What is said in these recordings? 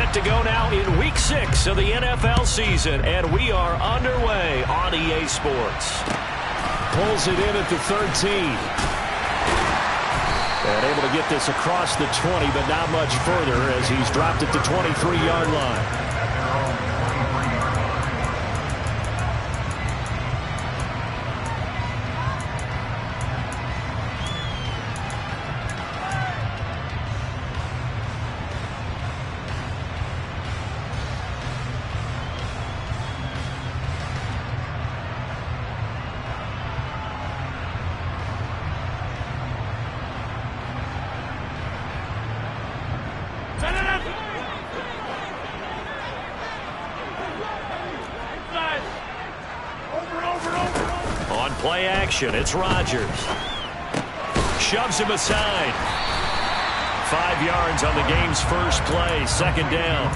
Set to go now in Week 6 of the NFL season, and we are underway on EA Sports. Pulls it in at the 13. And able to get this across the 20, but not much further as he's dropped at the 23-yard line. Play action. It's Rodgers. Shoves him aside. 5 yards on the game's first play. Second down.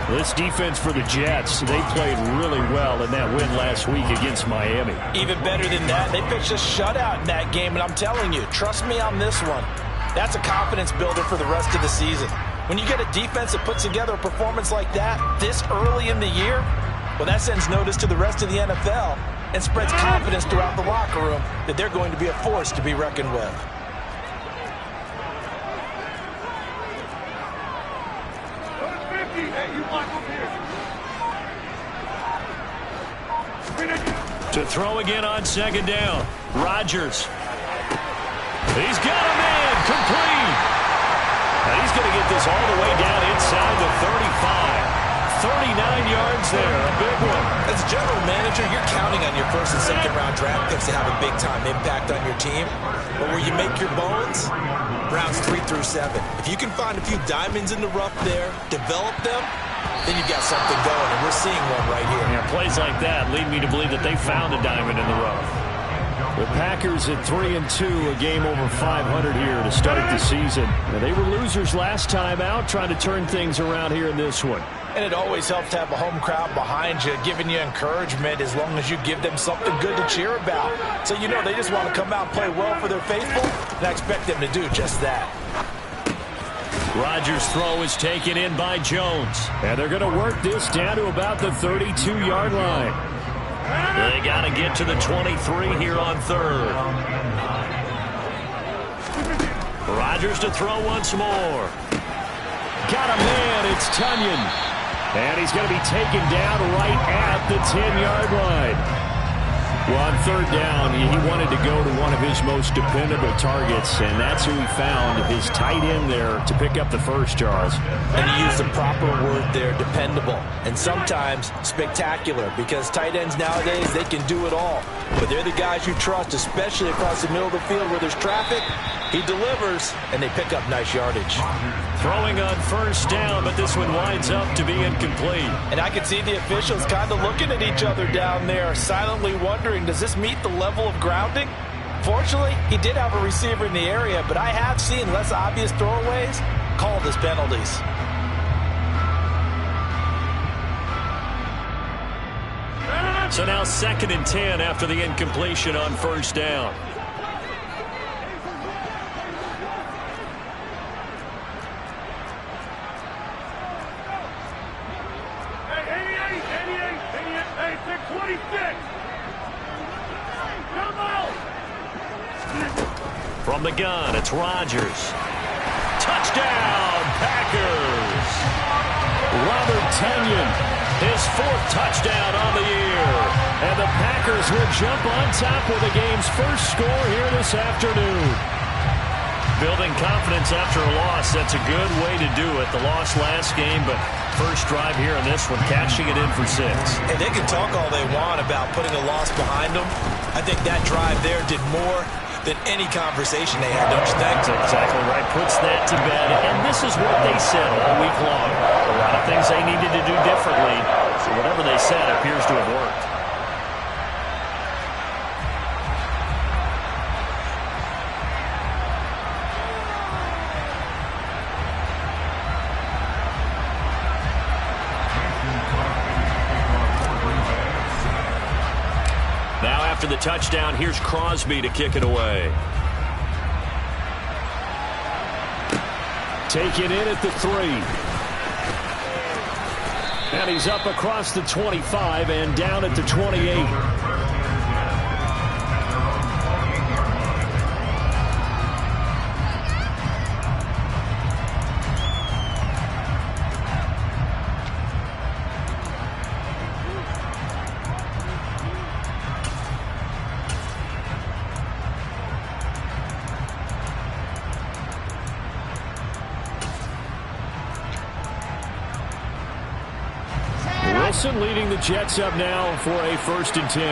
This defense for the Jets, they played really well in that win last week against Miami. Even better than that, they pitched a shutout in that game, and I'm telling you, trust me on this one. That's a confidence builder for the rest of the season. When you get a defense that puts together a performance like that this early in the year, well, that sends notice to the rest of the NFL and spreads confidence throughout the locker room that they're going to be a force to be reckoned with. To throw again on second down. Rodgers. He's got a man complete. And he's going to get this all the way down inside the 35. 39 yards there, a big one. As a general manager, you're counting on your first and second round draft picks to have a big-time impact on your team. But where you make your bones, rounds 3 through 7. If you can find a few diamonds in the rough there, develop them, then you've got something going, and we're seeing one right here. Yeah, plays like that lead me to believe that they found a diamond in the rough. The Packers at 3-2, a game over 500 here to start the season. Now, they were losers last time out, trying to turn things around here in this one. And it always helps to have a home crowd behind you, giving you encouragement as long as you give them something good to cheer about. So you know they just want to come out and play well for their faithful, and I expect them to do just that. Rodgers' throw is taken in by Jones. And they're going to work this down to about the 32-yard line. They got to get to the 23 here on third. Rodgers to throw once more. Got a man, it's Tunyon. And he's going to be taken down right at the 10-yard line. Well, on third down, he wanted to go to one of his most dependable targets, and that's who he found, his tight end there, to pick up the first, Charles. And he used the proper word there, dependable, and sometimes spectacular, because tight ends nowadays, they can do it all. But they're the guys you trust, especially across the middle of the field where there's traffic. He delivers, and they pick up nice yardage. Throwing on first down, but this one winds up to be incomplete. And I can see the officials kind of looking at each other down there, silently wondering, does this meet the level of grounding? Fortunately, he did have a receiver in the area, but I have seen less obvious throwaways called as penalties. So now 2nd and 10 after the incompletion on first down. From the gun, it's Rodgers. Touchdown, Packers! Robert Tunyon, his 4th touchdown on the year. And the Packers will jump on top with the game's first score here this afternoon. Building confidence after a loss, that's a good way to do it. The loss last game, but first drive here in this one, cashing it in for 6. And they can talk all they want about putting a loss behind them. I think that drive there did more than any conversation they had, don't you think? That's exactly right. Puts that to bed. And this is what they said all week long. A lot of things they needed to do differently. So whatever they said appears to have worked. Now after the touchdown, here's Crosby to kick it away. Taken in at the 3. And he's up across the 25 and down at the 28. Wilson leading the Jets up now for a 1st and 10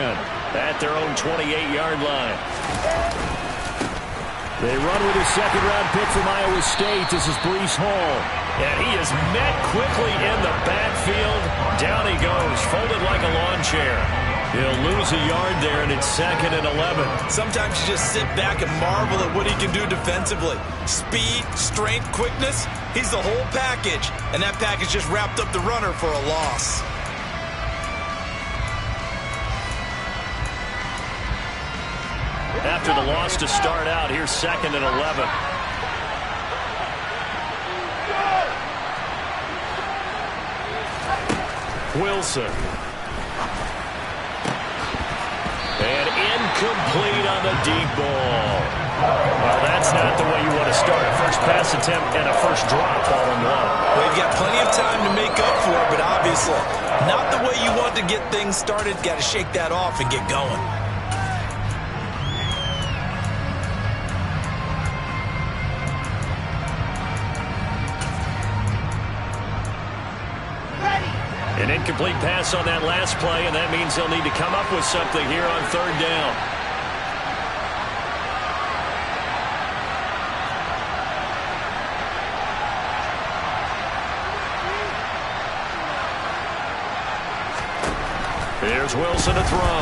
at their own 28-yard line. They run with a second-round pick from Iowa State. This is Breece Hall. And he is met quickly in the backfield. Down he goes, folded like a lawn chair. He'll lose a yard there, and it's 2nd and 11. Sometimes you just sit back and marvel at what he can do defensively. Speed, strength, quickness, he's the whole package. And that package just wrapped up the runner for a loss. After the loss to start out, here's 2nd and 11. Wilson. And incomplete on the deep ball. Well, that's not the way you want to start. A first pass attempt and a first drop all in one. Well, you've got plenty of time to make up for it, but obviously not the way you want to get things started. Got to shake that off and get going. An incomplete pass on that last play, and that means they'll need to come up with something here on 3rd down. Here's Wilson to throw.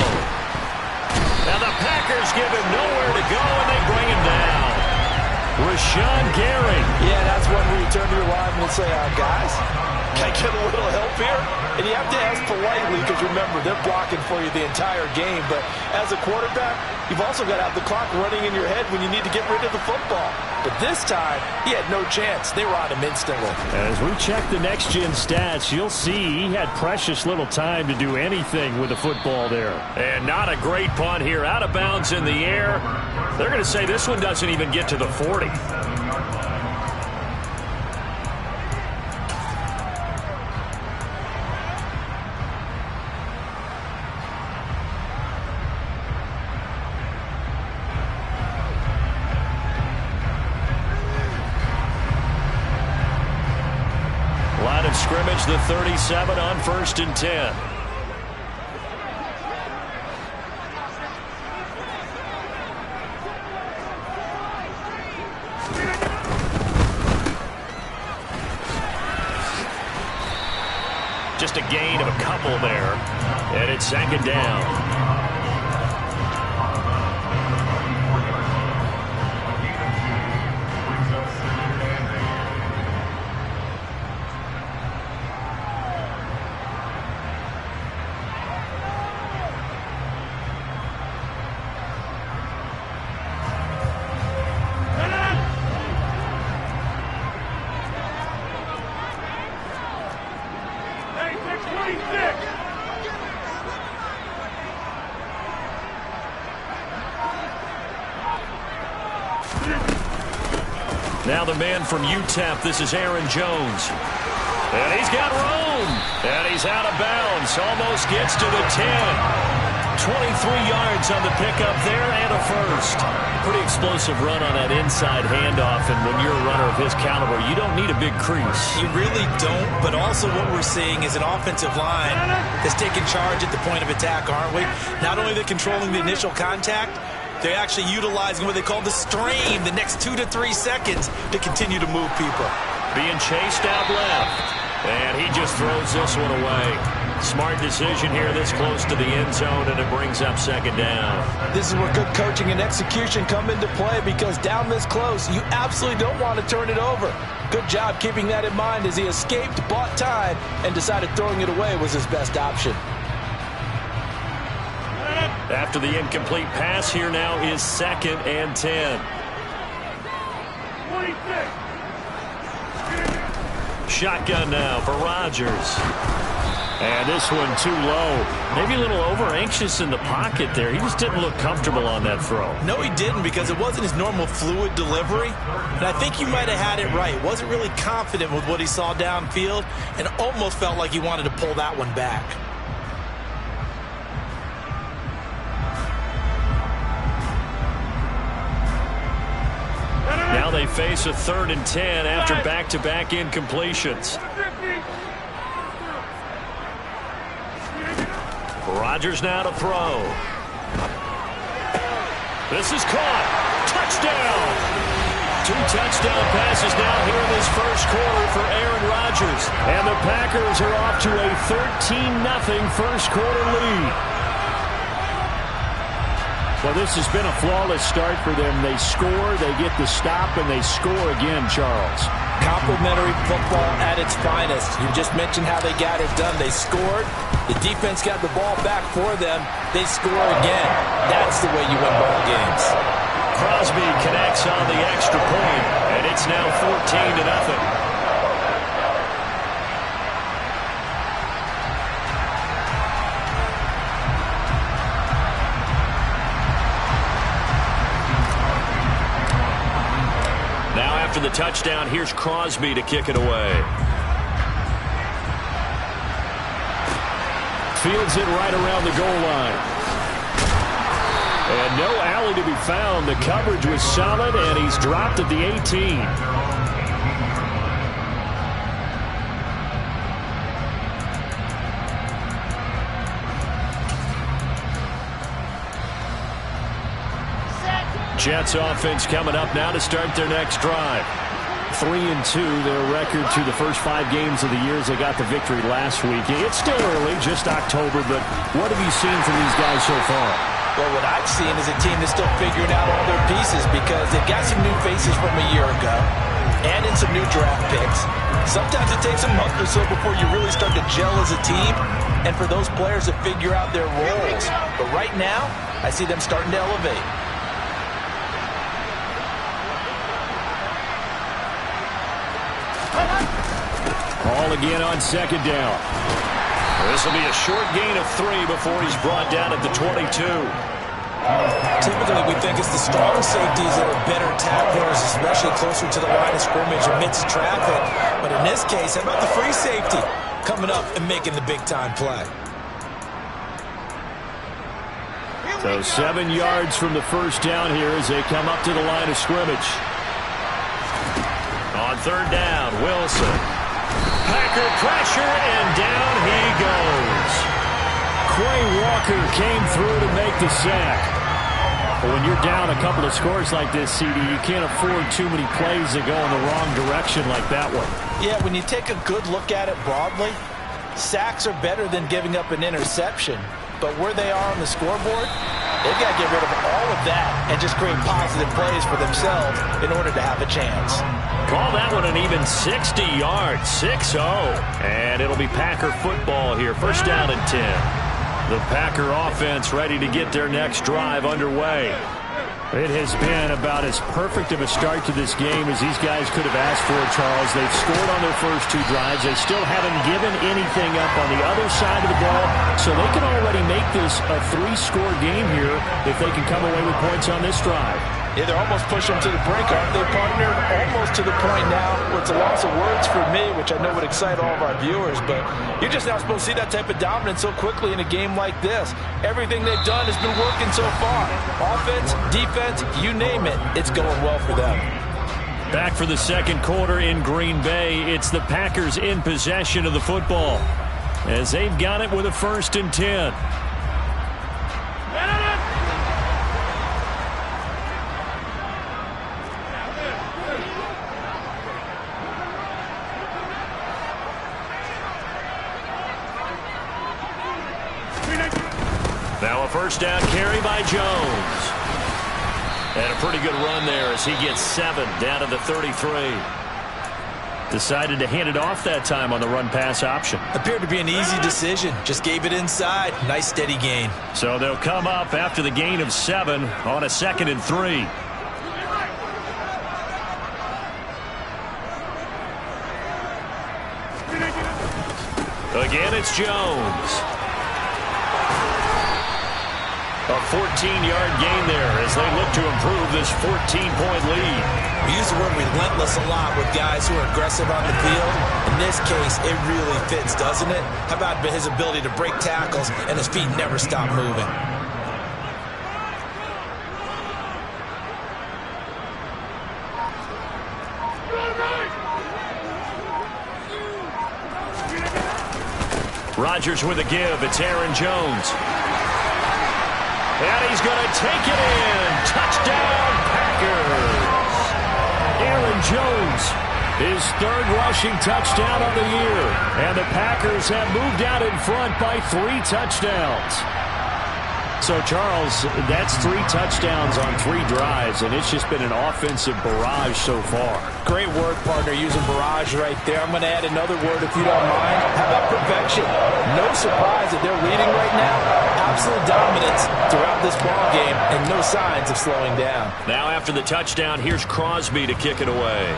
Now the Packers give him nowhere to go, and they bring him down. Rashawn Gary. Yeah, that's when we turn to your lineman and say, guys, can I get a little help here? And you have to ask politely because, remember, they're blocking for you the entire game. But as a quarterback, you've also got to have the clock running in your head when you need to get rid of the football. But this time, he had no chance. They were on him instantly. As we check the next-gen stats, you'll see he had precious little time to do anything with the football there. And not a great punt here. Out of bounds in the air. They're going to say this one doesn't even get to the 40. Line of scrimmage, the 37 on 1st and 10. Just a gain of a couple there. And it's 2nd down. Now the man from UTEP, this is Aaron Jones. And he's got room. And he's out of bounds. Almost gets to the 10. 23 yards on the pickup there and a first. Pretty explosive run on that inside handoff. And when you're a runner of his caliber, you don't need a big crease. You really don't. But also what we're seeing is an offensive line that's taking charge at the point of attack, aren't we? Not only they're controlling the initial contact, they're actually utilizing what they call the strain, the next 2 to 3 seconds to continue to move people. Being chased out left. And he just throws this one away. Smart decision here this close to the end zone, and it brings up 2nd down. This is where good coaching and execution come into play, because down this close, you absolutely don't want to turn it over. Good job keeping that in mind as he escaped, bought time, and decided throwing it away was his best option. After the incomplete pass, here now is 2nd and 10. 26. Shotgun now for Rodgers. And this one too low. Maybe a little over-anxious in the pocket there. He just didn't look comfortable on that throw. No, he didn't, because it wasn't his normal fluid delivery. And I think you might have had it right. Wasn't really confident with what he saw downfield and almost felt like he wanted to pull that one back. Now they face a 3rd and 10 after back-to-back incompletions. Rodgers now to throw. This is caught. Touchdown! 2 touchdown passes now here in this first quarter for Aaron Rodgers. And the Packers are off to a 13-0 first quarter lead. Well, this has been a flawless start for them. They score, they get the stop, and they score again, Charles. Complimentary football at its finest. You just mentioned how they got it done. They scored. The defense got the ball back for them. They score again. That's the way you win ball games. Crosby connects on the extra point, and it's now 14-0. After the touchdown, here's Crosby to kick it away. Fields it right around the goal line. And no alley to be found. The coverage was solid, and he's dropped at the 18. Jets offense coming up now to start their next drive. 3-2, their record through the first 5 games of the year as they got the victory last week. It's still early, just October, but what have you seen from these guys so far? Well, what I've seen is a team that's still figuring out all their pieces, because they've got some new faces from a year ago and in some new draft picks. Sometimes it takes a month or so before you really start to gel as a team and for those players to figure out their roles. But right now, I see them starting to elevate. Ball again on 2nd down. This will be a short gain of 3 before he's brought down at the 22. Typically, we think it's the strong safeties that are better tacklers, especially closer to the line of scrimmage amidst traffic. But in this case, how about the free safety coming up and making the big-time play? So 7 yards from the first down here as they come up to the line of scrimmage. On 3rd down, Wilson. Packer pressure, and down he goes. Quay Walker came through to make the sack. But when you're down a couple of scores like this, CD, you can't afford too many plays that go in the wrong direction like that one. Yeah, when you take a good look at it broadly, sacks are better than giving up an interception. But where they are on the scoreboard, they've got to get rid of all of that and just create positive plays for themselves in order to have a chance. Call that one an even 60 yards, 6-0. And it'll be Packer football here, first down and 10. The Packer offense ready to get their next drive underway. It has been about as perfect of a start to this game as these guys could have asked for, Charles. They've scored on their first 2 drives. They still haven't given anything up on the other side of the ball, so they can already make this a 3-score game here if they can come away with points on this drive. Yeah, they're almost pushing them to the brink, aren't they, partner? Almost to the point now where it's a loss of words for me, which I know would excite all of our viewers, but you're just not supposed to see that type of dominance so quickly in a game like this. Everything they've done has been working so far. Offense, defense, you name it, it's going well for them. Back for the second quarter in Green Bay, it's the Packers in possession of the football as they've got it with a 1st and 10. Now a first down carry by Jones. And a pretty good run there as he gets 7 down to the 33. Decided to hand it off that time on the run-pass option. Appeared to be an easy decision. Just gave it inside. Nice steady gain. So they'll come up after the gain of 7 on a 2nd and 3. Again, it's Jones. A 14-yard gain there as they look to improve this 14-point lead. We use the word relentless a lot with guys who are aggressive on the field. In this case, it really fits, doesn't it? How about his ability to break tackles and his feet never stop moving? Rodgers with a give. It's Aaron Jones. And he's going to take it in. Touchdown, Packers. Aaron Jones, his third rushing touchdown of the year. And the Packers have moved out in front by 3 touchdowns. So, Charles, that's 3 touchdowns on 3 drives, and it's just been an offensive barrage so far. Great work, partner, using barrage right there. I'm going to add another word if you don't mind. How about perfection? No surprise that they're leading right now. Absolute dominance throughout this ball game and no signs of slowing down. Now after the touchdown, here's Crosby to kick it away.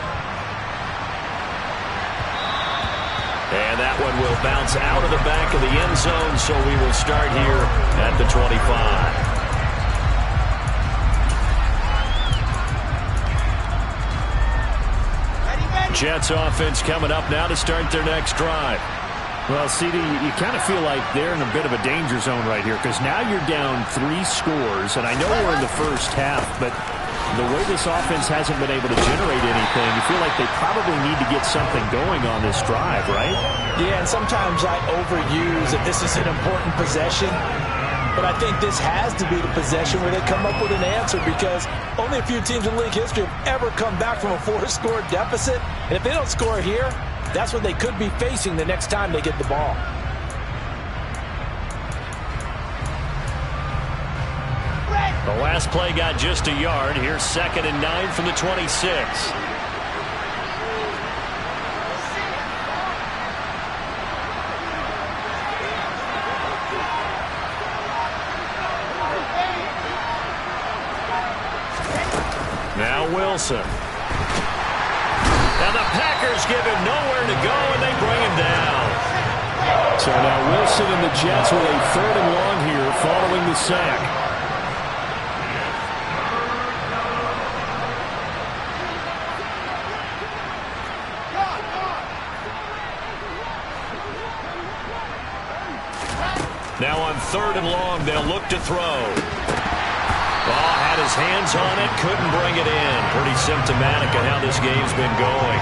And that one will bounce out of the back of the end zone, so we will start here at the 25. Jets offense coming up now to start their next drive. Well, CD, you kind of feel like they're in a bit of a danger zone right here because now you're down 3 scores, and I know we're in the first half, but the way this offense hasn't been able to generate anything, you feel like they probably need to get something going on this drive, right? Yeah, and sometimes I overuse that this is an important possession, but I think this has to be the possession where they come up with an answer because only a few teams in league history have ever come back from a 4-score deficit, and if they don't score here, that's what they could be facing the next time they get the ball. The last play got just a yard. Here's 2nd and 9 from the 26. Now Wilson. Now the Packers give him nowhere to go, and they bring him down. So now Wilson and the Jets with a 3rd and long here following the sack. Now on 3rd and long, they'll look to throw. Ball had his hands on it, couldn't bring it in. Pretty symptomatic of how this game's been going.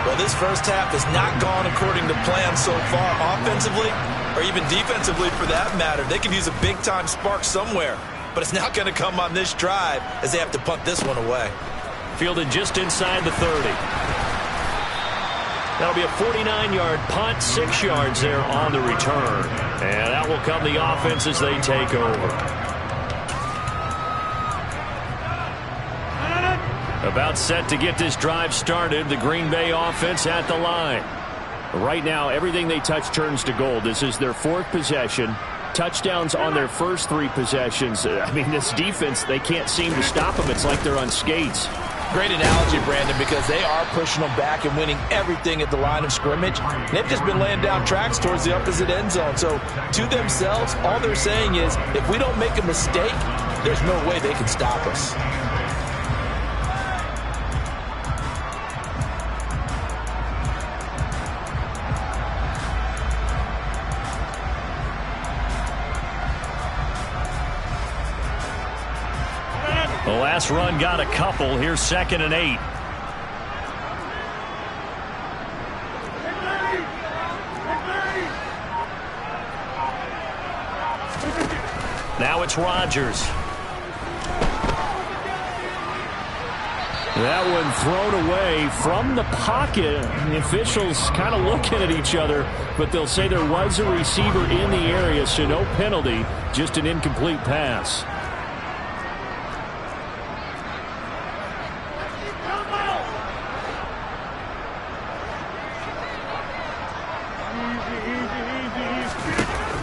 Well, this first half has not gone according to plan so far, offensively or even defensively for that matter. They could use a big-time spark somewhere, but it's not going to come on this drive as they have to punt this one away. Fielded just inside the 30. That'll be a 49-yard punt, 6 yards there on the return. And that will come the offense as they take over. About set to get this drive started, the Green Bay offense at the line. Right now, everything they touch turns to gold. This is their 4th possession. Touchdowns on their first 3 possessions. I mean, this defense, they can't seem to stop them. It's like they're on skates. Great analogy, Brandon, because they are pushing them back and winning everything at the line of scrimmage. They've just been laying down tracks towards the opposite end zone. So to themselves, all they're saying is, if we don't make a mistake, there's no way they can stop us. The last run got a couple. Here's 2nd and 8. Now it's Rodgers. That one thrown away from the pocket. The officials kind of looking at each other, but they'll say there was a receiver in the area, so no penalty, just an incomplete pass.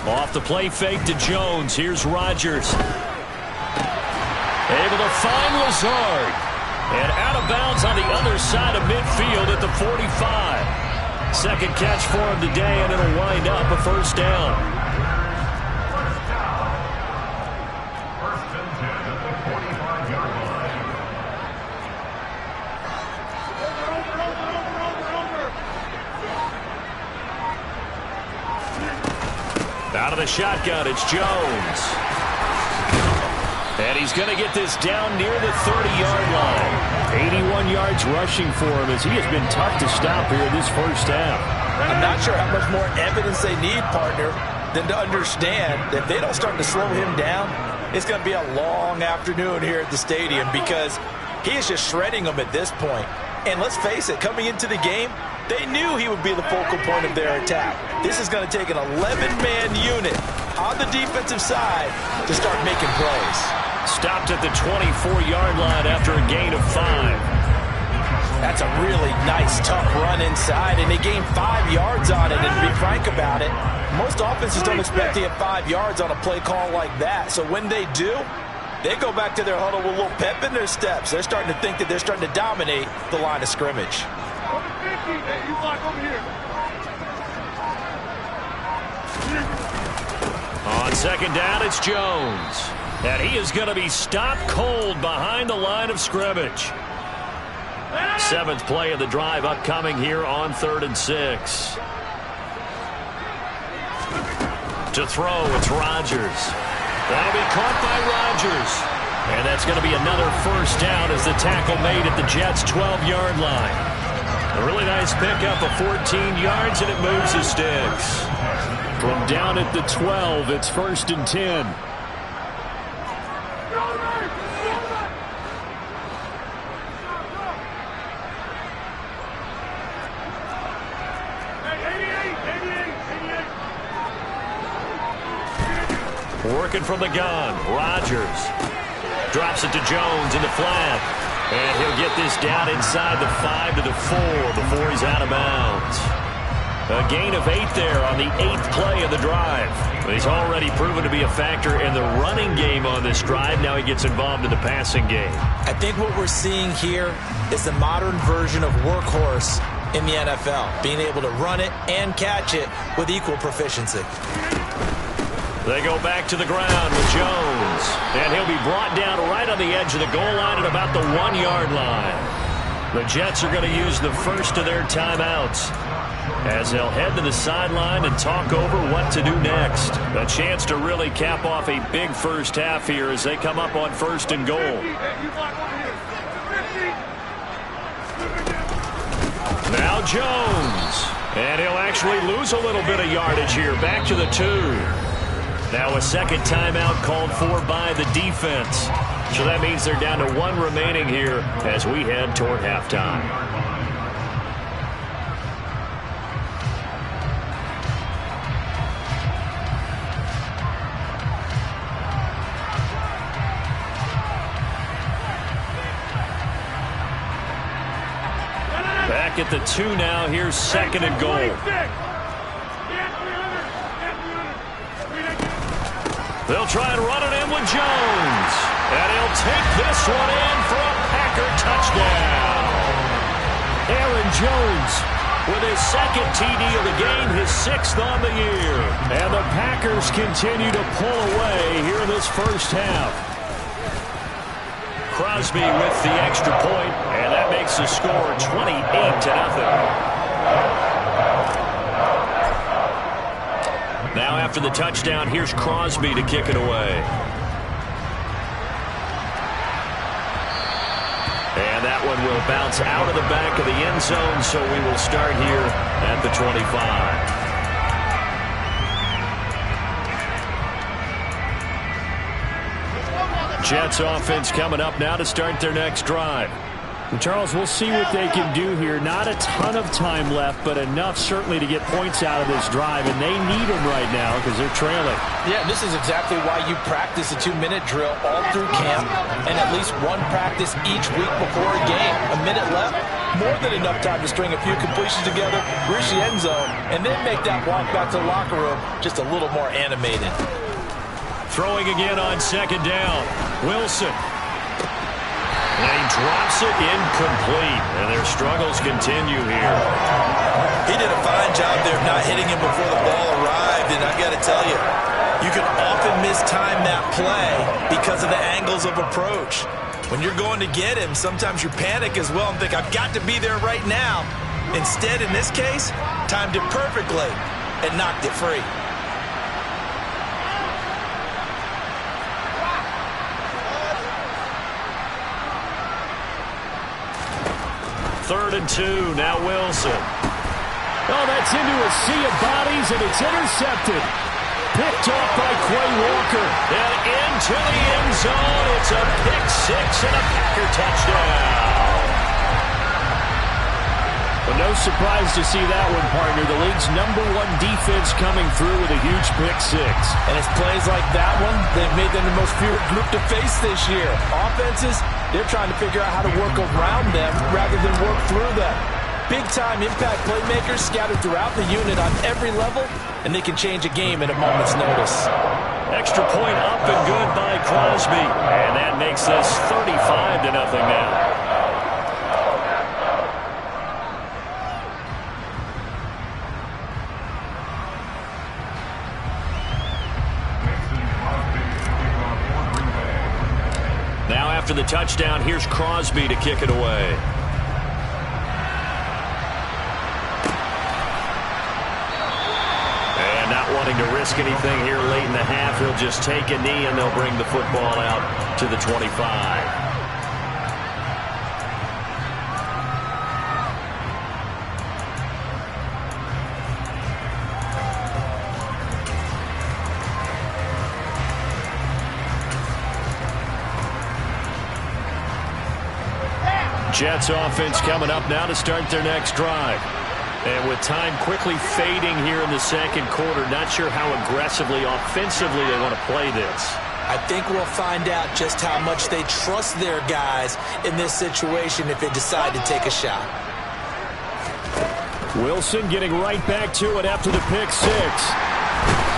Off the play fake to Jones. Here's Rodgers. Able to find Lazard. And out of bounds on the other side of midfield at the 45. Second catch for him today, and it'll wind up a first down. Out of the shotgun, it's Jones. And he's going to get this down near the 30-yard line. 81 yards rushing for him as he has been tough to stop here this first half. I'm not sure how much more evidence they need, partner, than to understand that if they don't start to slow him down, it's going to be a long afternoon here at the stadium because he is just shredding them at this point. And let's face it, coming into the game, they knew he would be the focal point of their attack. This is going to take an 11-man unit on the defensive side to start making plays. Stopped at the 24-yard line after a gain of 5. That's a really nice, tough run inside, and they gained 5 yards on it. And to be frank about it, most offenses don't expect to get 5 yards on a play call like that. So when they do, they go back to their huddle with a little pep in their steps. They're starting to think that they're starting to dominate the line of scrimmage. On second down, it's Jones. And he is going to be stopped cold behind the line of scrimmage. 7th play of the drive upcoming here on 3rd and 6. To throw, it's Rodgers. That'll be caught by Rodgers. And that's going to be another first down as the tackle made at the Jets' 12-yard line. A really nice pickup of 14 yards, and it moves the sticks. From down at the 12, it's 1st and 10. Working from the gun, Rodgers drops it to Jones in the flat, and he'll get this down inside the 5 to the 4 before he's out of bounds. A gain of 8 there on the 8th play of the drive. He's already proven to be a factor in the running game on this drive. Now he gets involved in the passing game. I think what we're seeing here is the modern version of workhorse in the NFL, being able to run it and catch it with equal proficiency. They go back to the ground with Jones, and he'll be brought down right on the edge of the goal line at about the 1-yard line. The Jets are going to use the first of their timeouts as they'll head to the sideline and talk over what to do next. A chance to really cap off a big first half here as they come up on 1st and goal. Now Jones, and he'll actually lose a little bit of yardage here, back to the 2. Now a second timeout called for by the defense. So that means they're down to 1 remaining here as we head toward halftime. Back at the 2 now. Here's 2nd and goal. They'll try and run it in with Jones. And he'll take this one in for a Packer touchdown. Aaron Jones with his 2nd TD of the game, his 6th on the year. And the Packers continue to pull away here in this first half. Crosby with the extra point, and that makes the score 28-0. Now after the touchdown, here's Crosby to kick it away. And that one will bounce out of the back of the end zone, so we will start here at the 25. Jets offense coming up now to start their next drive. And Charles, we'll see what they can do here. Not a ton of time left, but enough certainly to get points out of this drive, and they need them right now because they're trailing. Yeah, this is exactly why you practice a 2-minute drill all through camp and at least one practice each week before a game. A minute left, more than enough time to string a few completions together, reach the end zone, and then make that walk back to the locker room just a little more animated. Throwing again on 2nd down. Wilson. And he drops it incomplete, and their struggles continue here. He did a fine job there of not hitting him before the ball arrived, and I got to tell you, you can often mistime that play because of the angles of approach. When you're going to get him, sometimes you panic as well and think, I've got to be there right now. Instead, in this case, timed it perfectly and knocked it free. Third and 2, now Wilson. Oh, that's into a sea of bodies, and it's intercepted. Picked off by Quay Walker. And into the end zone. It's a pick six and a Packer touchdown. Well, no surprise to see that one, partner. The league's #1 defense coming through with a huge pick six. And it's plays like that one that have made them the most feared group to face this year. Offenses, they're trying to figure out how to work around them rather than work through them. Big-time impact playmakers scattered throughout the unit on every level, and they can change a game at a moment's notice. Extra point up and good by Crosby. And that makes this 35-0 now. Now after the touchdown, here's Crosby to kick it away. Wanting to risk anything here late in the half, he'll just take a knee and they'll bring the football out to the 25. Jets offense coming up now to start their next drive. And with time quickly fading here in the second quarter, not sure how aggressively, offensively they want to play this. I think we'll find out just how much they trust their guys in this situation if they decide to take a shot. Wilson getting right back to it after the pick six.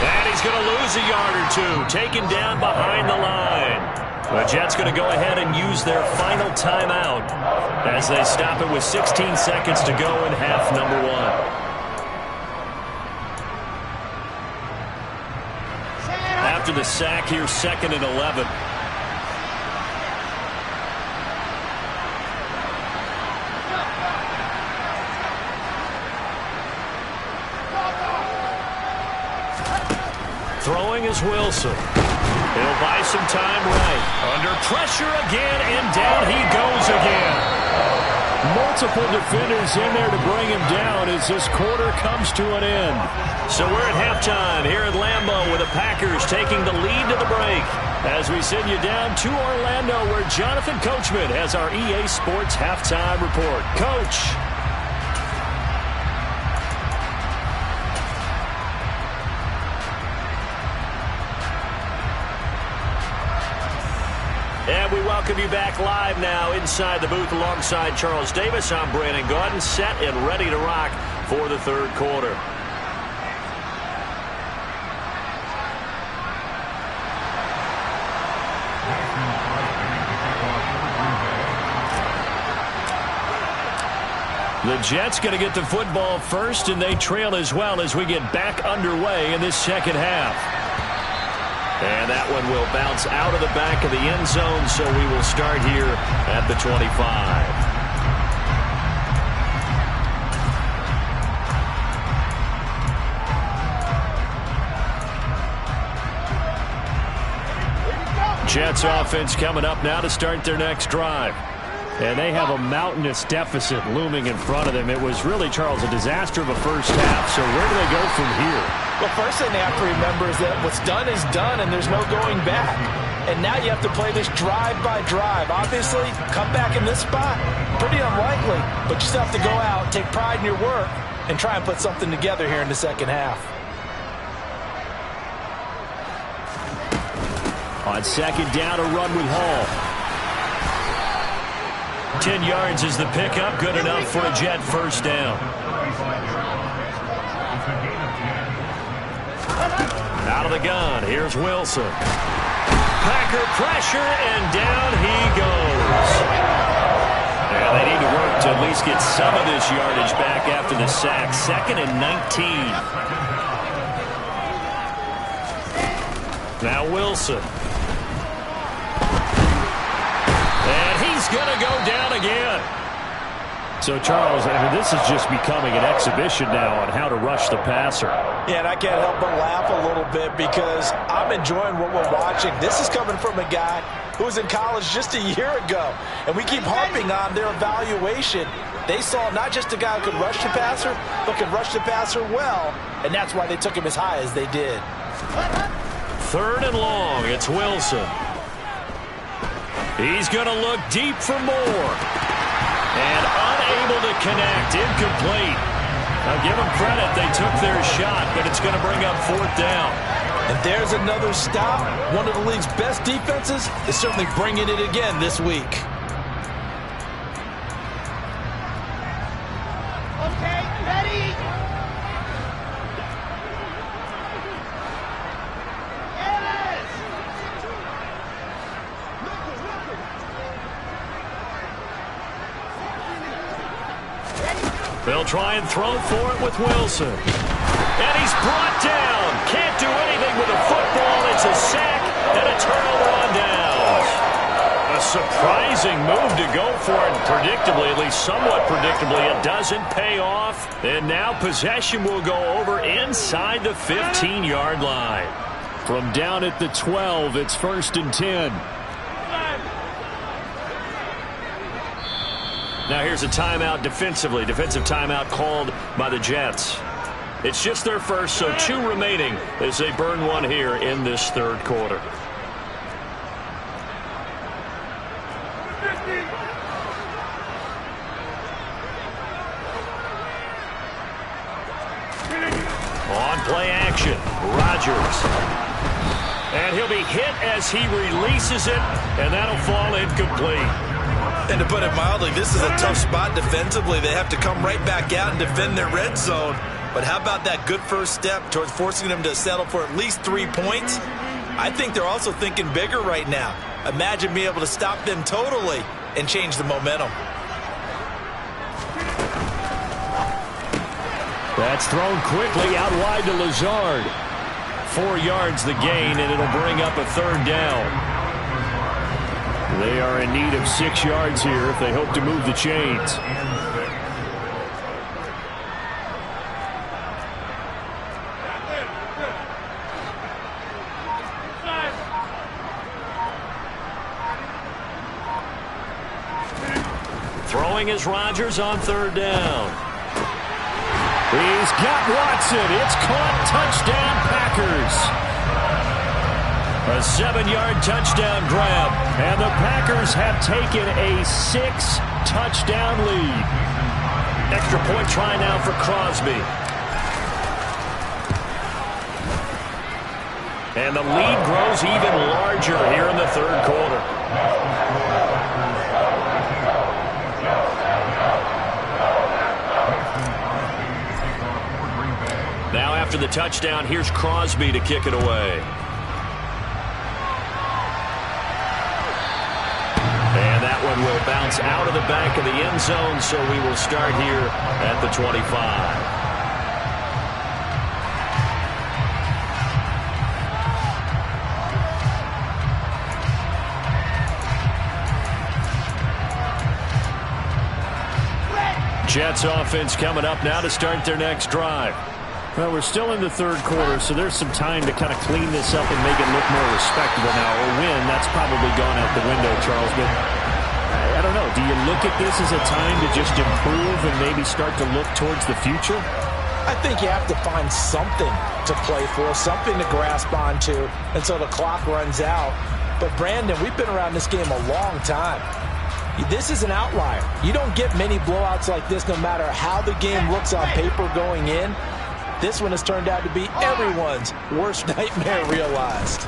And he's going to lose a yard or two, taken down behind the line. The Jets going to go ahead and use their final timeout as they stop it with 16 seconds to go in half number 1. After the sack, here's 2nd and 11. Throwing is Wilson. He'll buy some time right. Under pressure again, and down he goes again. Multiple defenders in there to bring him down as this quarter comes to an end. So we're at halftime here at Lambeau with the Packers taking the lead to the break. As we send you down to Orlando where Jonathan Coachman has our EA Sports halftime report. Coach. And we welcome you back live now inside the booth alongside Charles Davis. I'm Brandon Gaudin, set and ready to rock for the third quarter. The Jets going to get the football first, and they trail as well as we get back underway in this second half. And that one will bounce out of the back of the end zone, so we will start here at the 25. Jets offense coming up now to start their next drive. And they have a mountainous deficit looming in front of them. It was really, Charles, a disaster of a first half. So where do they go from here? Well, first thing they have to remember is that what's done is done, and there's no going back. And now you have to play this drive by drive. Obviously, come back in this spot, pretty unlikely. But you still have to go out, take pride in your work, and try and put something together here in the second half. On second down, a run with Hall. 10 yards is the pickup, good enough for a Jet first down. Out of the gun, here's Wilson. Packer pressure, and down he goes. goes. And they need to work to at least get some of this yardage back after the sack. 2nd and 19. Now Wilson. And he's going to go down again. So, Charles, I mean, this is just becoming an exhibition now on how to rush the passer. Yeah, and I can't help but laugh a little bit because I'm enjoying what we're watching. This is coming from a guy who was in college just a year ago. And we keep harping on their evaluation. They saw not just a guy who could rush the passer, but could rush the passer well. And that's why they took him as high as they did. 3rd and long. It's Wilson. He's going to look deep for more. And unable to connect. Incomplete. Now give them credit. They took their shot, but it's going to bring up 4th down. And there's another stop. One of the league's best defenses is certainly bringing it again this week. Okay, ready? They'll try and throw for it with Wilson. And he's brought down. Can't do anything with the football. It's a sack and a turnover on downs. A surprising move to go for it. Predictably, at least somewhat predictably, it doesn't pay off. And now possession will go over inside the 15-yard line. From down at the 12, it's 1st and 10. Now here's a timeout defensively. Defensive timeout called by the Jets. It's just their first, so 2 remaining as they burn one here in this 3rd quarter. On play action, Rodgers. And he'll be hit as he releases it, and that'll fall incomplete. And to put it mildly, this is a tough spot defensively. They have to come right back out and defend their red zone. But how about that good first step towards forcing them to settle for at least 3 points? I think they're also thinking bigger right now. Imagine being able to stop them totally and change the momentum. That's thrown quickly out wide to Lazard. 4 yards the gain, and it'll bring up a 3rd down. They are in need of 6 yards here if they hope to move the chains. Throwing is Rodgers on 3rd down. He's got Watson. It's caught. Touchdown, Packers. A 7-yard touchdown grab. And the Packers have taken a 6-touchdown lead. Extra point try now for Crosby. And the lead grows even larger here in the 3rd quarter. Now after the touchdown, here's Crosby to kick it away. One will bounce out of the back of the end zone, so we will start here at the 25. Jets offense coming up now to start their next drive. Well, we're still in the 3rd quarter, so there's some time to kind of clean this up and make it look more respectable now. Or win, that's probably gone out the window, Charles. But I don't know. Do you look at this as a time to just improve and maybe start to look towards the future? I think you have to find something to play for, something to grasp onto until the clock runs out. But, Brandon, we've been around this game a long time. This is an outlier. You don't get many blowouts like this no matter how the game looks on paper going in. This one has turned out to be everyone's worst nightmare realized.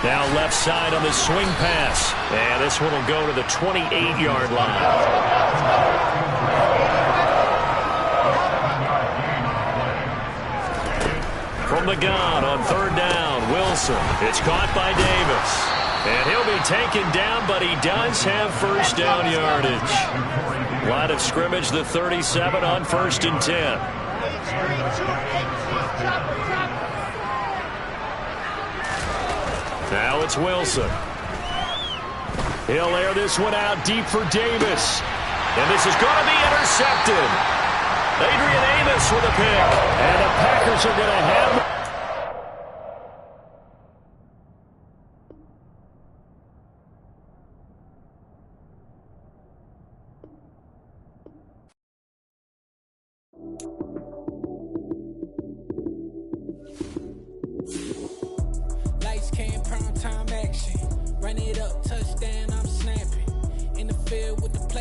Now left side on the swing pass. And this one will go to the 28-yard line. From the gun on 3rd down, Wilson. It's caught by Davis. And he'll be taken down, but he does have first down yardage. Line of scrimmage, the 37 on 1st and 10. Now it's Wilson. He'll air this one out deep for Davis. And this is going to be intercepted. Adrian Amos with a pick. And the Packers are going to have... Lights, cam, prime time action. Run it up, touchdown, I'm snapping. In the field with the play.